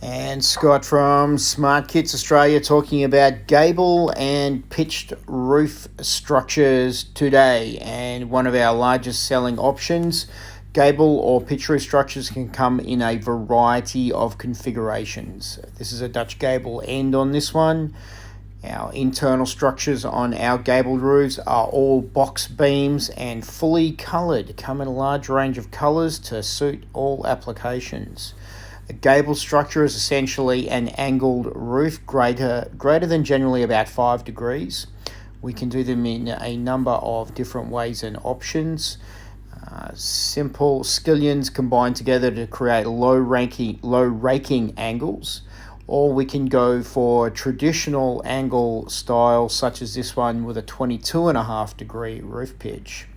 And Scott from Smartkits Australia talking about gable and pitched roof structures today. And one of our largest selling options, gable or pitched roof structures can come in a variety of configurations. This is a Dutch gable end on this one. Our internal structures on our gabled roofs are all box beams and fully coloured, come in a large range of colours to suit all applications. A gable structure is essentially an angled roof greater than generally about 5 degrees. We can do them in a number of different ways and options. Simple skillions combined together to create low raking angles, or we can go for traditional angle style such as this one with a 22.5 degree roof pitch.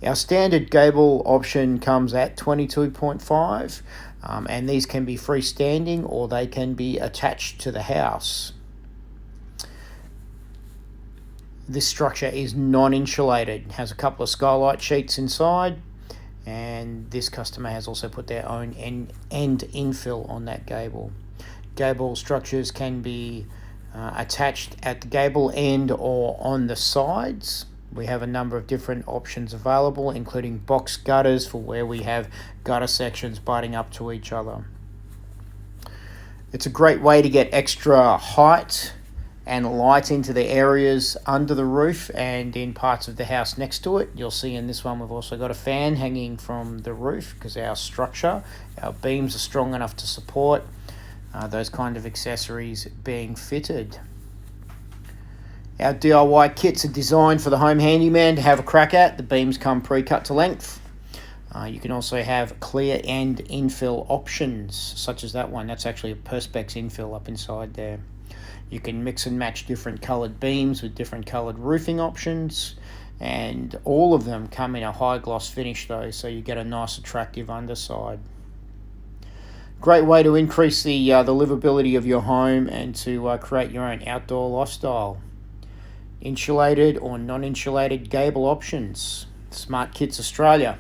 Our standard gable option comes at 22.5, and these can be freestanding or they can be attached to the house. This structure is non-insulated, has a couple of skylight sheets inside, and this customer has also put their own end infill on that gable. Gable structures can be attached at the gable end or on the sides. We have a number of different options available, including box gutters for where we have gutter sections butting up to each other. It's a great way to get extra height and light into the areas under the roof and in parts of the house next to it. You'll see in this one we've also got a fan hanging from the roof because our beams are strong enough to support those kind of accessories being fitted. Our D.I.Y kits are designed for the home handyman to have a crack at. The beams come pre-cut to length. You can also have clear end infill options, such as that one. That's actually a Perspex infill up inside there. You can mix and match different coloured beams with different coloured roofing options, and all of them come in a high gloss finish though, so you get a nice attractive underside. Great way to increase the livability of your home and to create your own outdoor lifestyle. Insulated or non-insulated gable options. Smartkits Australia.